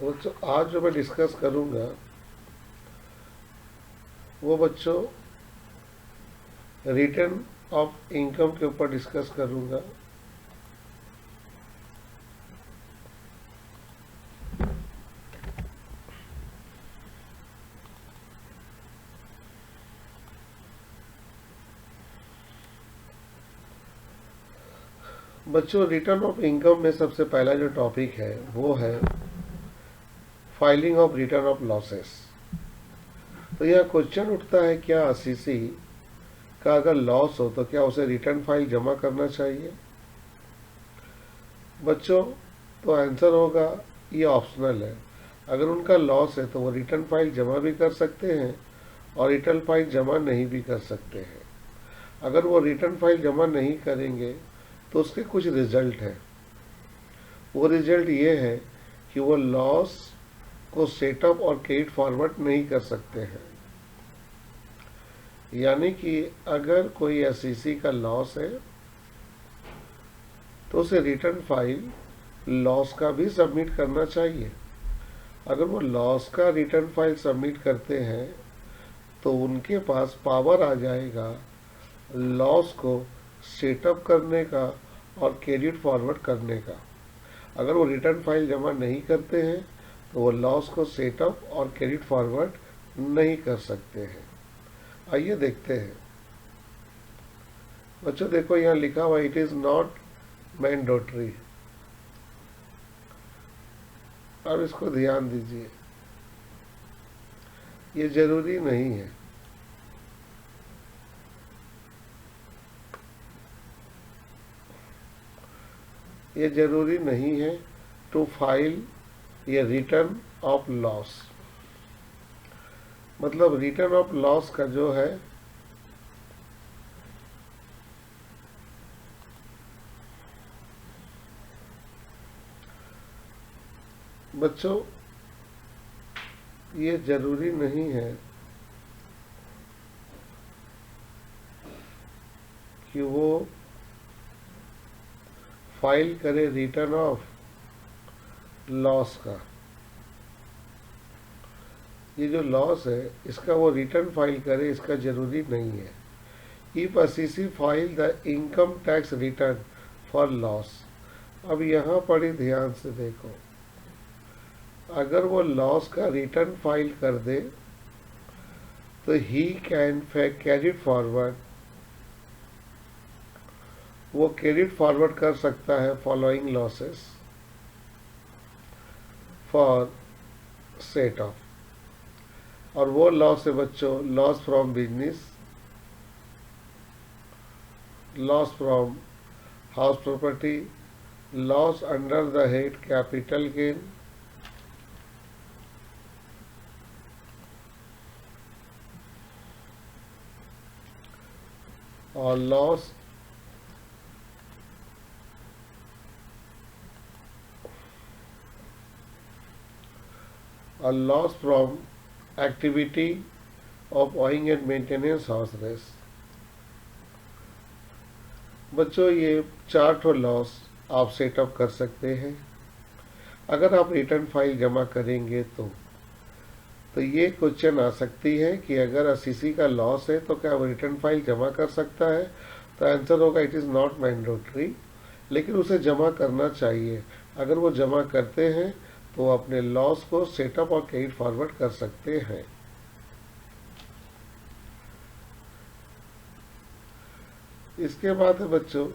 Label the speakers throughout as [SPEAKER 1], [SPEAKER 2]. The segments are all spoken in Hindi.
[SPEAKER 1] बच्चों आज जो मैं डिस्कस करूंगा वो बच्चों रिटर्न ऑफ इनकम के ऊपर डिस्कस करूंगा। बच्चों रिटर्न ऑफ इनकम में सबसे पहला जो टॉपिक है वो है filing of return of losses. तो यह क्वेश्चन उठता है, क्या सीसी का अगर लॉस हो तो क्या उसे रिटर्न फाइल जमा करना चाहिए? बच्चों तो आंसर होगा ये ऑप्शनल है। अगर उनका लॉस है तो वो रिटर्न फाइल जमा भी कर सकते हैं और रिटर्न फाइल जमा नहीं भी कर सकते हैं। अगर वो रिटर्न फाइल जमा नहीं करेंगे तो उसके कुछ रिजल्ट हैं। वो रिजल्ट ये है कि वो लॉस को सेटअप और क्रेडिट फॉरवर्ड नहीं कर सकते हैं। यानी कि अगर कोई एसईसी का लॉस है तो उसे रिटर्न फाइल लॉस का भी सबमिट करना चाहिए। अगर वो लॉस का रिटर्न फाइल सबमिट करते हैं तो उनके पास पावर आ जाएगा लॉस को सेटअप करने का और क्रेडिट फॉरवर्ड करने का। अगर वो रिटर्न फाइल जमा नहीं करते हैं तो वो लॉस को सेटअप और क्रेडिट फॉरवर्ड नहीं कर सकते हैं। आइए देखते हैं। बच्चों देखो यहाँ लिखा हुआ इट इज नॉट मैंडेटरी। अब इसको ध्यान दीजिए, ये जरूरी नहीं है। ये जरूरी नहीं है टू फाइल ये रिटर्न ऑफ लॉस। मतलब रिटर्न ऑफ लॉस का जो है बच्चों ये जरूरी नहीं है कि वो फाइल करे रिटर्न ऑफ लॉस का। ये जो लॉस है इसका वो रिटर्न फाइल करे, इसका जरूरी नहीं है। If CC file the income tax return for loss. अब यहाँ पढ़ी ध्यान से देखो, अगर वो लॉस का रिटर्न फाइल कर दे तो ही कैन कैरी फॉरवर्ड, वो क्रेडिट फॉरवर्ड कर सकता है following losses for set off. और वो लॉस है बच्चों loss from business, loss from house property, loss under the head capital gain, और loss from activity of owning and maintenance house rest. बच्चों ये 4 ठो लॉस आप सेटअप कर सकते हैं अगर आप रिटर्न फाइल जमा करेंगे तो ये क्वेश्चन आ सकती है कि अगर सीसी का लॉस है तो क्या वो रिटर्न फाइल जमा कर सकता है? तो आंसर होगा इट इज़ नॉट मैंडेटरी, लेकिन उसे जमा करना चाहिए। अगर वो जमा करते हैं तो वो अपने लॉस को सेटअप और क्रेडिट फॉरवर्ड कर सकते हैं। इसके बाद है बच्चों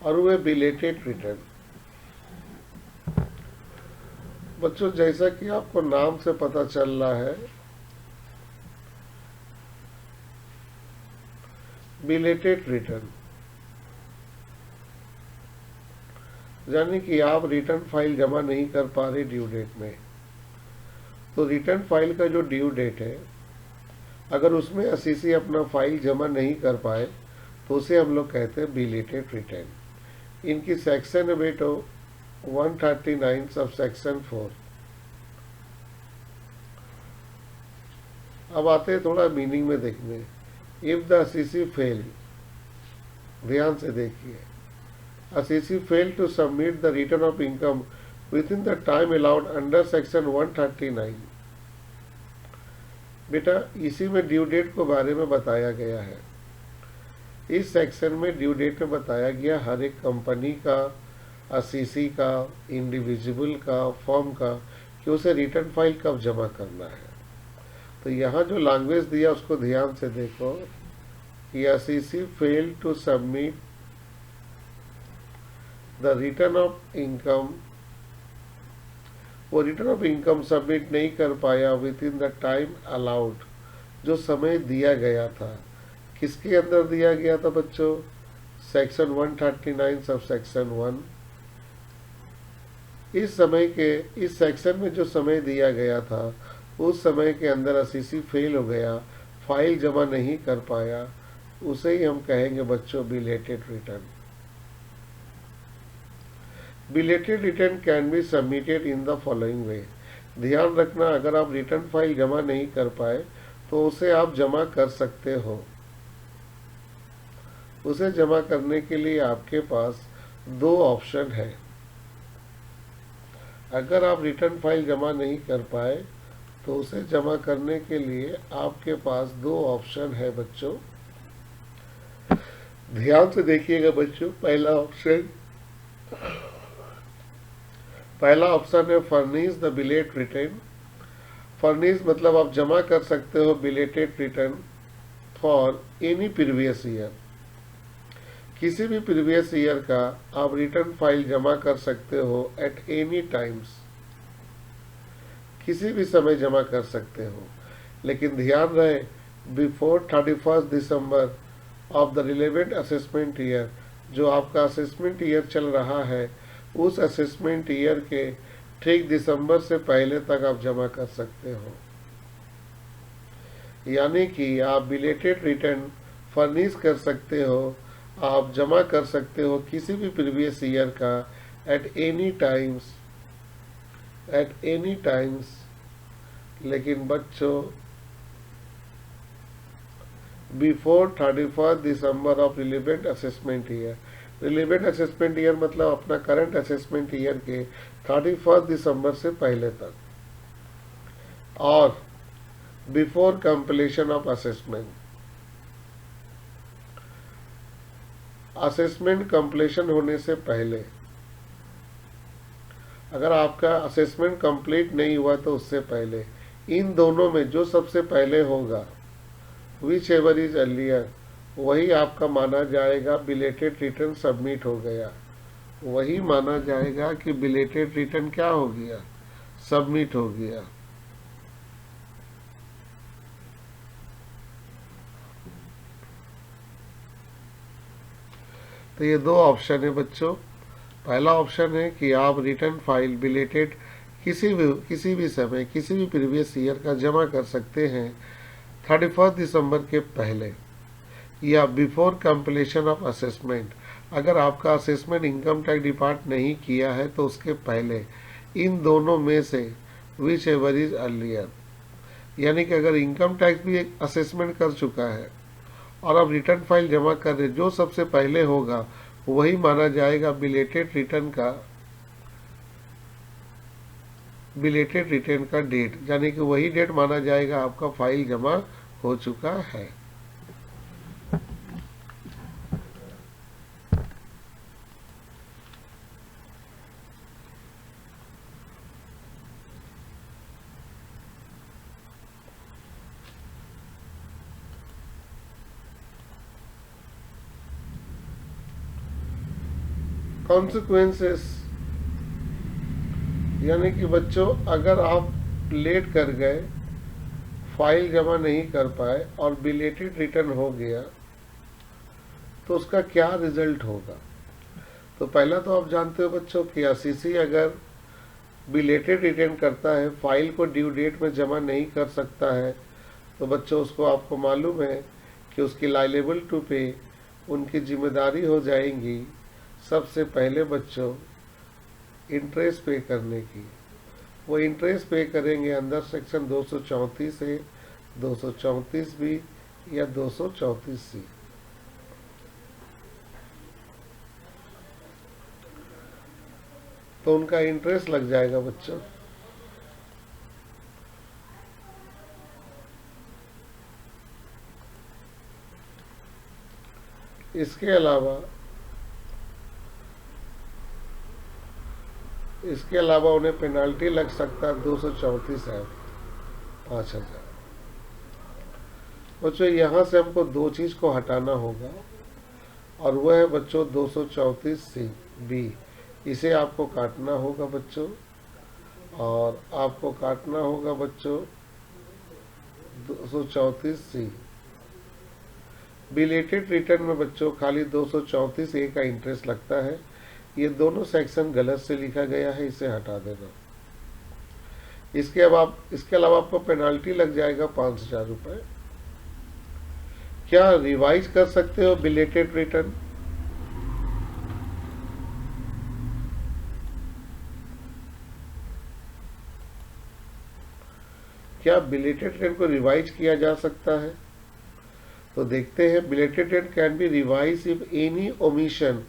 [SPEAKER 1] और वे बिलेटेड रिटर्न। बच्चों जैसा कि आपको नाम से पता चल रहा है, बिलेटेड रिटर्न यानी कि आप रिटर्न फाइल जमा नहीं कर पा रहे ड्यू डेट में। तो रिटर्न फाइल का जो ड्यू डेट है अगर उसमें सीसी अपना फाइल जमा नहीं कर पाए तो उसे हम लोग कहते हैं बिलेटेड रिटर्न। इनकी सेक्शन है बेटो 139 सब सेक्शन 4। अब आते हैं थोड़ा मीनिंग में देखने। इफ द सीसी फेल ध्यान से देखिए, assessee fail to submit the return of income within the time allowed under section 139। बेटा इसी में ड्यू डेट को बारे में बताया गया है। इस सेक्शन में ड्यू डेट में बताया गया हर एक कंपनी का, असीसी का, इंडिविजुअल का, फर्म का, कि उसे रिटर्न फाइल कब जमा करना है। तो यहाँ जो लैंग्वेज दिया उसको ध्यान से देखो कि assessee fail to submit the return of income, वो रिटर्न ऑफ इनकम सबमिट नहीं कर पाया within the time allowed, जो समय दिया गया था। किसके अंदर दिया गया था बच्चों? Section 139 sub section 1। इस सेक्शन में जो समय दिया गया था उस समय के अंदर असीसी फेल हो गया, फाइल जमा नहीं कर पाया, उसे ही हम कहेंगे बच्चों belated return. Belated return can be submitted in the following वे। ध्यान रखना, अगर आप रिटर्न फाइल जमा नहीं कर पाए तो उसे आप जमा कर सकते हो। उसे जमा करने के लिए आपके पास दो ऑप्शन है। अगर आप रिटर्न फाइल जमा नहीं कर पाए तो उसे जमा करने के लिए आपके पास दो ऑप्शन है बच्चों। ध्यान से देखिएगा बच्चों। पहला ऑप्शन है furnish the belated return. Furnish मतलब आप जमा कर सकते हो belated return for any previous year. किसी भी प्रीवियस ईयर का आप रिटर्न फाइल जमा कर सकते हो एट एनी टाइम्स, किसी भी समय जमा कर सकते हो। लेकिन ध्यान रहे before 31 December of the relevant assessment year, जो आपका असेसमेंट ईयर चल रहा है उस असेसमेंट ईयर के ठीक दिसंबर से पहले तक आप जमा कर सकते हो। यानी कि आप बिलेटेड रिटर्न फर्निश कर सकते हो, आप जमा कर सकते हो किसी भी प्रीवियस ईयर का एट एनी टाइम्स। लेकिन बच्चों before 31 December of relevant assessment year. Relevant assessment year मतलब अपना करंट असेसमेंट ईयर के 31 दिसंबर से पहले तक, और before completion of assessment. Assessment completion होने से पहले, अगर आपका असेसमेंट कंप्लीट नहीं हुआ तो उससे पहले। इन दोनों में जो सबसे पहले होगा, विच एवर इज अर्लियर, वही आपका माना जाएगा बिलेटेड रिटर्न सबमिट हो गया। वही माना जाएगा कि बिलेटेड रिटर्न क्या हो गया, सबमिट हो गया। तो ये दो ऑप्शन है बच्चों। पहला ऑप्शन है कि आप रिटर्न फाइल बिलेटेड किसी भी समय किसी भी प्रीवियस ईयर का जमा कर सकते हैं 31 दिसंबर के पहले, या बिफोर कंप्लीशन ऑफ असेसमेंट, अगर आपका असेसमेंट इनकम टैक्स डिपार्ट नहीं किया है तो उसके पहले। इन दोनों में से विच एवर इज अर्लियर, यानी कि अगर इनकम टैक्स भी एक असेसमेंट कर चुका है और आप रिटर्न फाइल जमा कर रहे, जो सबसे पहले होगा वही माना जाएगा बिलेटेड रिटर्न का डेट, यानी कि वही डेट माना जाएगा आपका फाइल जमा हो चुका है। कॉन्सिक्वेंसेस, यानी कि बच्चों अगर आप लेट कर गए, फाइल जमा नहीं कर पाए और बिलेटेड रिटर्न हो गया तो उसका क्या रिजल्ट होगा। तो पहला तो आप जानते हो बच्चों कि असीसी अगर बिलेटेड रिटर्न करता है, फाइल को ड्यू डेट में जमा नहीं कर सकता है, तो बच्चों उसको आपको मालूम है कि उसकी लायलेबल टू पे उनकी जिम्मेदारी हो जाएंगी सबसे पहले बच्चों इंटरेस्ट पे करने की। वो इंटरेस्ट पे करेंगे अंदर सेक्शन 234 से 234 बी या 234 सी। तो उनका इंटरेस्ट लग जाएगा बच्चों। इसके अलावा उन्हें पेनाल्टी लग सकता है 234 है 5000। बच्चों यहाँ से हमको दो चीज को हटाना होगा, और वह है बच्चों 234C(B). इसे आपको काटना होगा बच्चों, और आपको काटना होगा बच्चों 234C। बिलेटेड रिटर्न में बच्चों खाली 234A का इंटरेस्ट लगता है। ये दोनों सेक्शन गलत से लिखा गया है, इसे हटा देना। इसके अलावा आपको पेनाल्टी लग जाएगा 5000 रुपये। क्या रिवाइज कर सकते हो बिलेटेड रिटर्न? क्या बिलेटेड रिटर्न को रिवाइज किया जा सकता है? तो देखते हैं। Belated return can be revise if any omission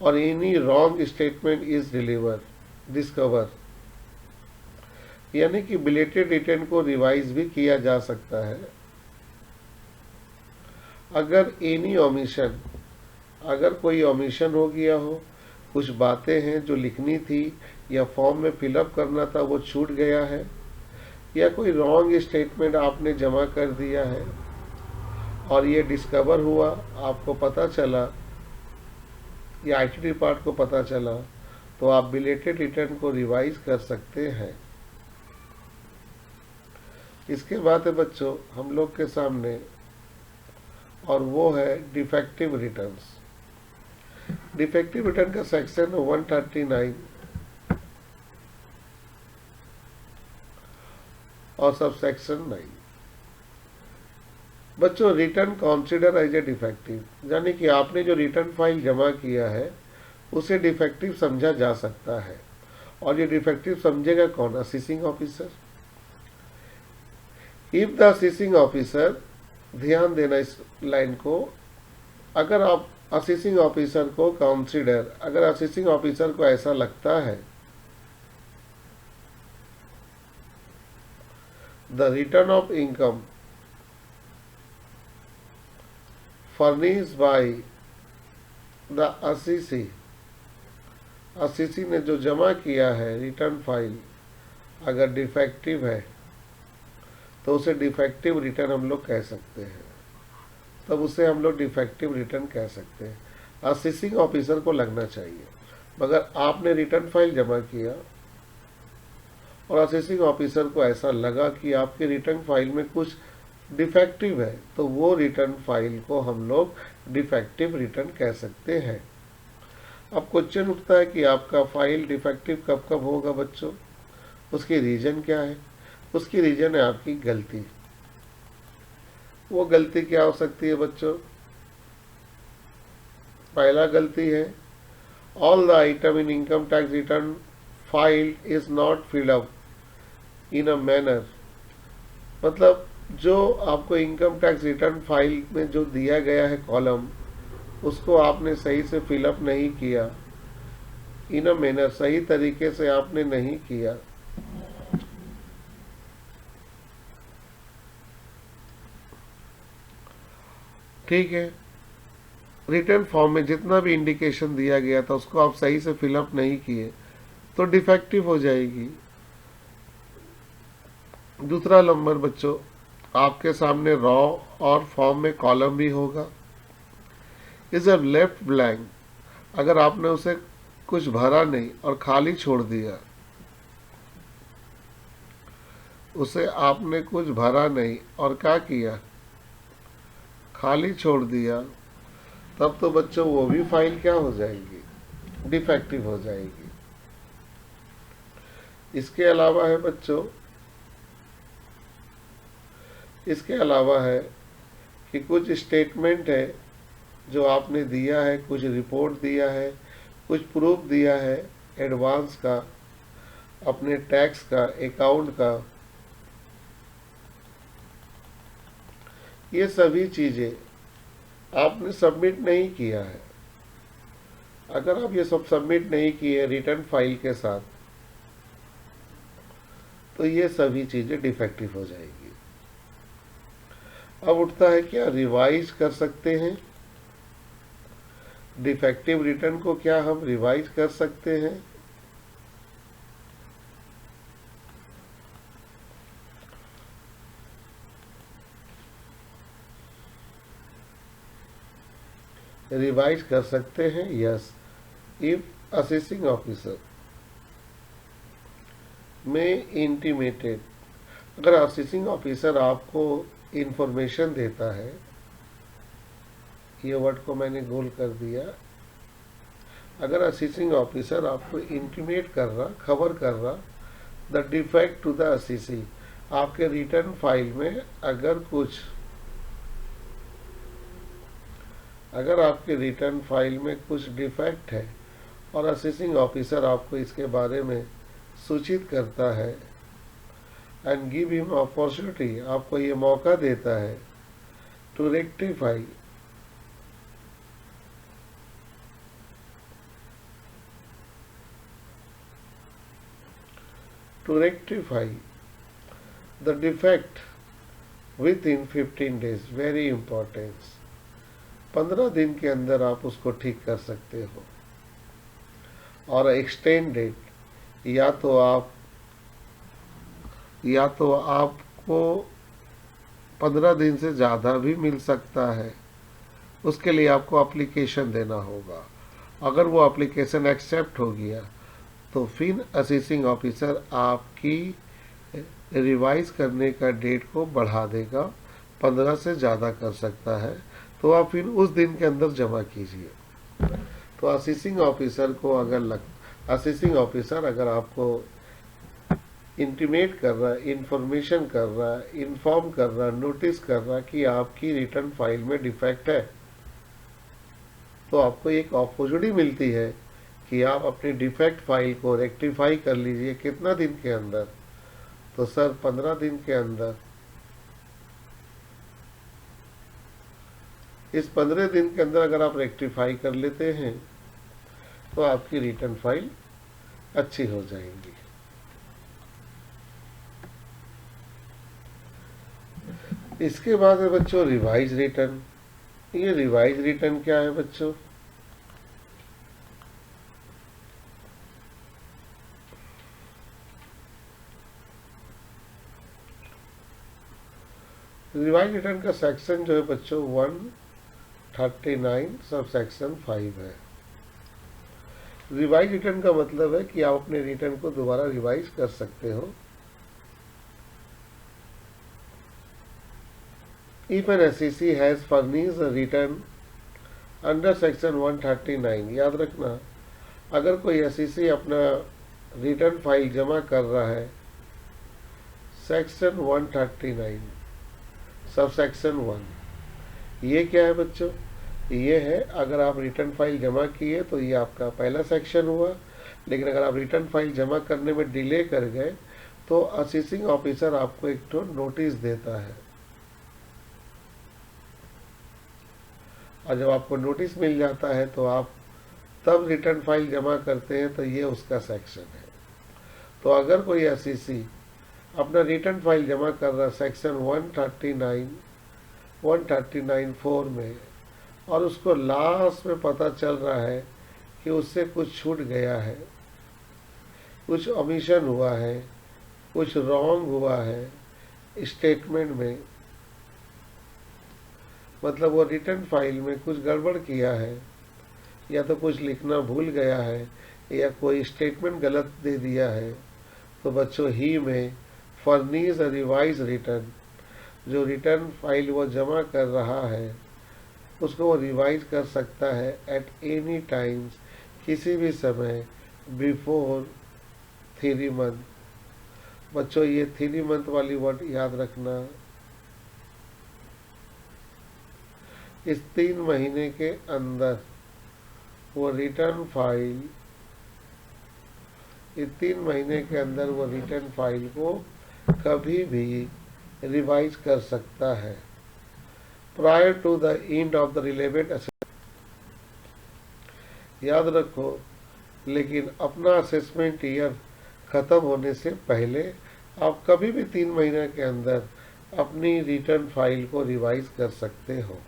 [SPEAKER 1] और any wrong statement is discover. यानी कि बिलेटेड रिटर्न को रिवाइज भी किया जा सकता है अगर एनी ओमिशन, अगर कोई ओमिशन हो गया हो, कुछ बातें हैं जो लिखनी थी या फॉर्म में फिलअप करना था वो छूट गया है, या कोई रॉन्ग स्टेटमेंट आपने जमा कर दिया है और ये डिस्कवर हुआ, आपको पता चला या आईटी डिपार्टमेंट को पता चला, तो आप बिलेटेड रिटर्न को रिवाइज कर सकते हैं। इसके बाद है बच्चों हम लोग के सामने, और वो है डिफेक्टिव रिटर्न्स। डिफेक्टिव रिटर्न का सेक्शन 139 और सब सेक्शन 9। बच्चों return consider as a defective, यानी कि आपने जो रिटर्न फाइल जमा किया है उसे डिफेक्टिव समझा जा सकता है। और ये डिफेक्टिव समझेगा कौन? Assessing officer. If the assessing officer, ध्यान देना इस लाइन को, अगर आप असेसिंग ऑफिसर को कंसीडर, अगर असेसिंग ऑफिसर को ऐसा लगता है the return of income furnished by the assessee ने जो जमा किया है रिटर्न फाइल अगर डिफेक्टिव है तो उसे डिफेक्टिव रिटर्न हम लोग कह सकते हैं। तब उसे हम लोग डिफेक्टिव रिटर्न कह सकते हैं। असेसिंग ऑफिसर को लगना चाहिए। मगर आपने रिटर्न फाइल जमा किया और असेसिंग ऑफिसर को ऐसा लगा कि आपके रिटर्न फाइल में कुछ डिफेक्टिव है, तो वो रिटर्न फाइल को हम लोग डिफेक्टिव रिटर्न कह सकते हैं। अब क्वेश्चन उठता है कि आपका फाइल डिफेक्टिव कब कब होगा बच्चों? उसकी रीजन क्या है? उसकी रीजन है आपकी गलती। वो गलती क्या हो सकती है बच्चों? पहला गलती है all the item in income tax return file is not filled up in a manner. मतलब जो आपको इनकम टैक्स रिटर्न फाइल में जो दिया गया है कॉलम, उसको आपने सही से फिलअप नहीं किया। इन अ मैनर, सही तरीके से आपने नहीं किया। ठीक है, रिटर्न फॉर्म में जितना भी इंडिकेशन दिया गया था उसको आप सही से फिलअप नहीं किए तो डिफेक्टिव हो जाएगी। दूसरा नंबर बच्चों, आपके सामने रॉ और फॉर्म में कॉलम भी होगा। इज अ लेफ्ट ब्लैंक, अगर आपने उसे कुछ भरा नहीं और खाली छोड़ दिया, उसे आपने कुछ भरा नहीं और क्या किया, खाली छोड़ दिया, तब तो बच्चों वो भी फाइल क्या हो जाएगी? डिफेक्टिव हो जाएगी। इसके अलावा है बच्चों, इसके अलावा है कि कुछ स्टेटमेंट है जो आपने दिया है, कुछ रिपोर्ट दिया है, कुछ प्रूफ दिया है एडवांस का, अपने टैक्स का, अकाउंट का, ये सभी चीजें आपने सबमिट नहीं किया है। अगर आप ये सब सबमिट नहीं किए रिटर्न फाइल के साथ, तो ये सभी चीज़ें डिफेक्टिव हो जाएगी। अब उठता है क्या, रिवाइज कर सकते हैं डिफेक्टिव रिटर्न को? क्या हम रिवाइज कर सकते हैं? रिवाइज कर सकते हैं, यस, इफ असेसिंग ऑफिसर में इंटीमेटेड, अगर असेसिंग ऑफिसर आपको इंफॉर्मेशन देता है, ये वर्ड को मैंने गोल कर दिया, अगर असेसिंग ऑफिसर आपको इंटीमेट कर रहा, खबर कर रहा, the defect to the assessee, आपके रिटर्न फाइल में अगर आपके रिटर्न फाइल में कुछ डिफेक्ट है और असेसिंग ऑफिसर आपको इसके बारे में सूचित करता है, एंड गिव हिम अपॉर्चुनिटी, आपको ये मौका देता है to rectify, the defect within 15 days, very importance, 15 दिन के अंदर आप उसको ठीक कर सकते हो। और एक्सटेंडेड, या तो आपको 15 दिन से ज़्यादा भी मिल सकता है, उसके लिए आपको एप्लीकेशन देना होगा। अगर वो एप्लीकेशन एक्सेप्ट हो गया तो फिर असेसिंग ऑफिसर आपकी रिवाइज करने का डेट को बढ़ा देगा, 15 से ज़्यादा कर सकता है, तो आप फिर उस दिन के अंदर जमा कीजिए। तो असेसिंग ऑफिसर अगर आपको इंटीमेट कर रहा, इंफॉर्मेशन कर रहा, इन्फॉर्म कर रहा, नोटिस कर रहा कि आपकी रिटर्न फाइल में डिफेक्ट है, तो आपको एक अपॉर्चुनिटी मिलती है कि आप अपनी डिफेक्ट फाइल को रेक्टिफाई कर लीजिए। कितना दिन के अंदर? तो सर 15 दिन के अंदर। इस 15 दिन के अंदर अगर आप रेक्टिफाई कर लेते हैं तो आपकी रिटर्न फाइल अच्छी हो जाएगी। इसके बाद है बच्चों रिवाइज रिटर्न। ये रिवाइज रिटर्न क्या है बच्चों? रिवाइज रिटर्न का सेक्शन जो है बच्चों 139 सब सेक्शन 5 है। रिवाइज रिटर्न का मतलब है कि आप अपने रिटर्न को दोबारा रिवाइज कर सकते हो। If an SEC has furnished a return under section 139, याद रखना, अगर कोई SEC अपना रिटर्न फाइल जमा कर रहा है सेक्शन 139 सब सेक्शन 1, ये क्या है बच्चों? ये है अगर आप रिटर्न फाइल जमा किए तो ये आपका पहला सेक्शन हुआ, लेकिन अगर आप रिटर्न फाइल जमा करने में डिले कर गए तो असेसिंग ऑफिसर आपको एक तो नोटिस देता है, और जब आपको नोटिस मिल जाता है तो आप तब रिटर्न फाइल जमा करते हैं, तो ये उसका सेक्शन है। तो अगर कोई एसईसी अपना रिटर्न फाइल जमा कर रहा है सेक्शन 139(4) में, और उसको लास्ट में पता चल रहा है कि उससे कुछ छूट गया है, कुछ ओमिशन हुआ है, कुछ रॉन्ग हुआ है स्टेटमेंट में, मतलब वो रिटर्न फाइल में कुछ गड़बड़ किया है, या तो कुछ लिखना भूल गया है, या कोई स्टेटमेंट गलत दे दिया है, तो बच्चों ही में फर्निश रिवाइज रिटर्न, जो रिटर्न फाइल वो जमा कर रहा है उसको वो रिवाइज कर सकता है एट एनी टाइम्स, किसी भी समय, बिफोर 3 मंथ। बच्चों ये 3 मंथ वाली वर्ड याद रखना। इस 3 महीने के अंदर वो रिटर्न फाइल, इस 3 महीने के अंदर वो रिटर्न फाइल को कभी भी रिवाइज कर सकता है prior to the end of the relevant. याद रखो, लेकिन अपना असेसमेंट ईयर ख़त्म होने से पहले आप कभी भी 3 महीने के अंदर अपनी रिटर्न फाइल को रिवाइज कर सकते हो।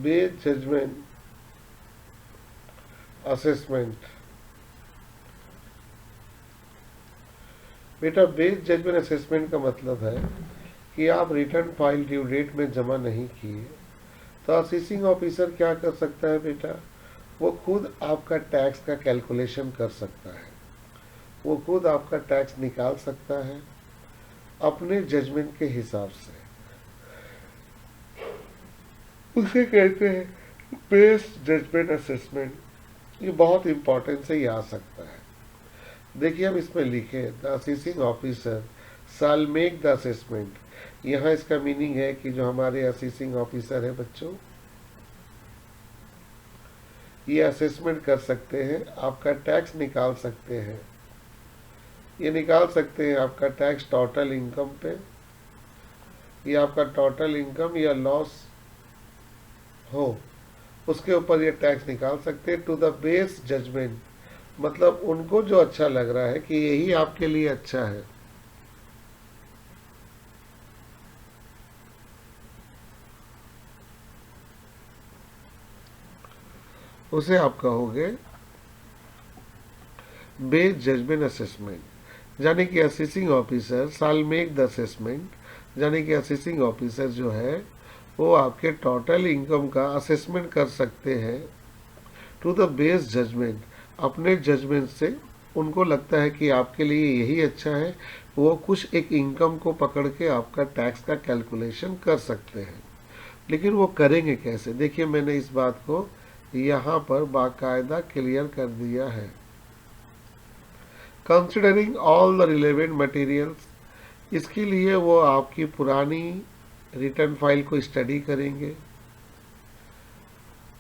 [SPEAKER 1] Best judgement assessment. बेटा, बेस जजमेंट असेसमेंट का मतलब है कि आप रिटर्न फाइल ड्यू डेट में जमा नहीं किए तो असेसिंग ऑफिसर क्या कर सकता है बेटा, वो खुद आपका टैक्स का कैलकुलेशन कर सकता है, वो खुद आपका टैक्स निकाल सकता है अपने जजमेंट के हिसाब से। उसे कहते हैं बेस जजमेंट असेसमेंट। ये बहुत इंपॉर्टेंट से ये आ सकता है। देखिए, हम इसमें लिखे the assessing officer shall make the assessment. यहाँ इसका मीनिंग है कि जो हमारे असेसिंग ऑफिसर है बच्चों, ये असेसमेंट कर सकते हैं, आपका टैक्स निकाल सकते हैं। ये निकाल सकते हैं आपका टैक्स टोटल इनकम पे, ये आपका टोटल इनकम या लॉस हो उसके ऊपर ये टैक्स निकाल सकते हैं टू द बेस जजमेंट। मतलब उनको जो अच्छा लग रहा है कि यही आपके लिए अच्छा है, उसे आप कहोगे बेस जजमेंट असेसमेंट। यानी कि assessing officer shall make the assessment, यानी कि असेसिंग ऑफिसर जो है वो आपके टोटल इनकम का असेसमेंट कर सकते हैं टू द बेस जजमेंट। अपने जजमेंट से उनको लगता है कि आपके लिए यही अच्छा है, वो कुछ एक इनकम को पकड़ के आपका टैक्स का कैलकुलेशन कर सकते हैं। लेकिन वो करेंगे कैसे? देखिए, मैंने इस बात को यहाँ पर बाकायदा क्लियर कर दिया है। Considering all the relevant materials, इसके लिए वो आपकी पुरानी रिटर्न फाइल को स्टडी करेंगे।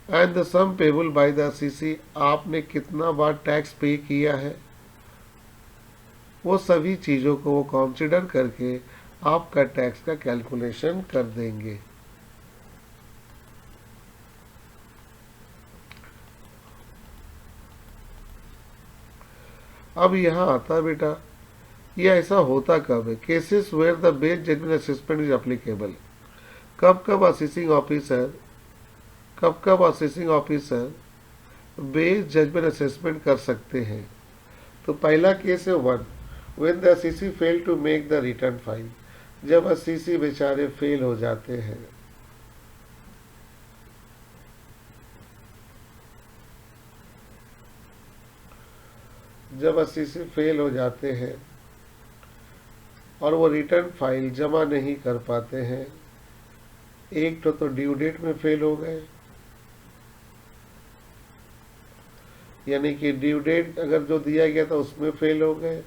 [SPEAKER 1] And the sum payable by the assessee, आपने कितना बार टैक्स पे किया है, वो सभी चीज़ों को वो कंसिडर करके आपका टैक्स का कैलकुलेशन कर देंगे। अब यहाँ आता है बेटा, ये ऐसा होता कब है? Cases where the best judgement assessment is applicable. कब कब assessing officer best judgement assessment कर सकते हैं? तो पहला केस है 1, when the assessee fail to make the return file. जब असेसी बेचारे फेल हो जाते हैं, जब असेसी फेल हो जाते हैं और वो रिटर्न फाइल जमा नहीं कर पाते हैं। एक तो ड्यू डेट में फेल हो गए, यानी कि ड्यू डेट अगर जो दिया गया था उसमें फेल हो गए।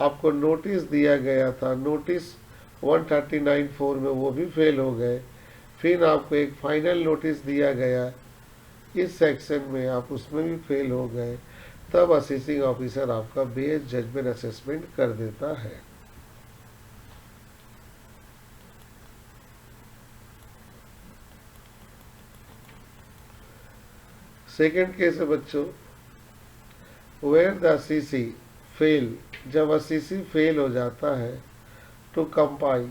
[SPEAKER 1] आपको नोटिस दिया गया था, नोटिस 139(4) में, वो भी फेल हो गए। फिर आपको एक फाइनल नोटिस दिया गया इस सेक्शन में, आप उसमें भी फेल हो गए। तब असेसिंग ऑफिसर आपका बेस जजमेंट असेसमेंट कर देता है। सेकेंड केस है बच्चों, वेयर द असेसी फेल। जब असेसी फेल हो जाता है टू कंपाई,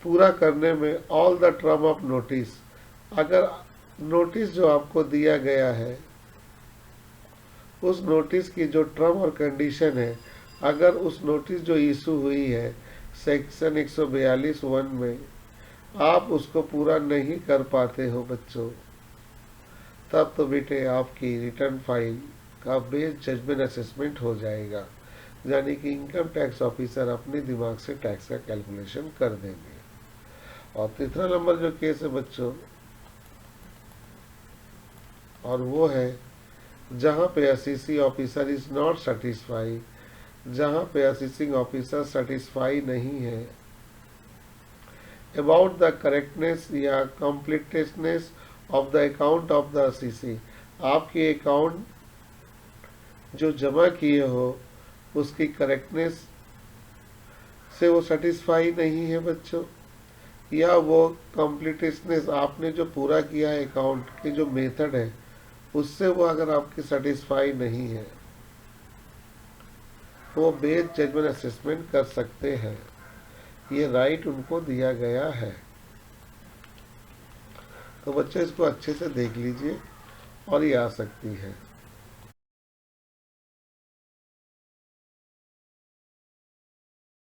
[SPEAKER 1] पूरा करने में all the term of notice. अगर नोटिस जो आपको दिया गया है उस नोटिस की जो टर्म और कंडीशन है, अगर उस नोटिस जो इशू हुई है सेक्शन 142(1) में, आप उसको पूरा नहीं कर पाते हो बच्चों, तब तो बेटे आपकी रिटर्न फाइल का बेस जजमेंट असेसमेंट हो जाएगा। यानी कि इनकम टैक्स ऑफिसर अपने दिमाग से टैक्स का कैलकुलेशन कर देंगे। और तीसरा नंबर जो केस है बच्चों, और वो है जहाँ पे assessee officer is not satisfy, जहाँ पे असेसिंग ऑफिसर सेटिस्फाई नहीं है अबाउट द करेक्टनेस या completeness of the account of the CC. आपके अकाउंट जो जमा किए हो उसकी करेक्टनेस से वो सेटिस्फाई नहीं है बच्चों, या वो कम्प्लीटनेस आपने जो पूरा किया है अकाउंट के जो मेथड है उससे वो अगर आपकी सेटिस्फाई नहीं है, वो बेस्ड जजमेंट असेसमेंट कर सकते हैं। ये राइट उनको दिया गया है। तो बच्चों इसको अच्छे से देख लीजिए और ये आ सकती है।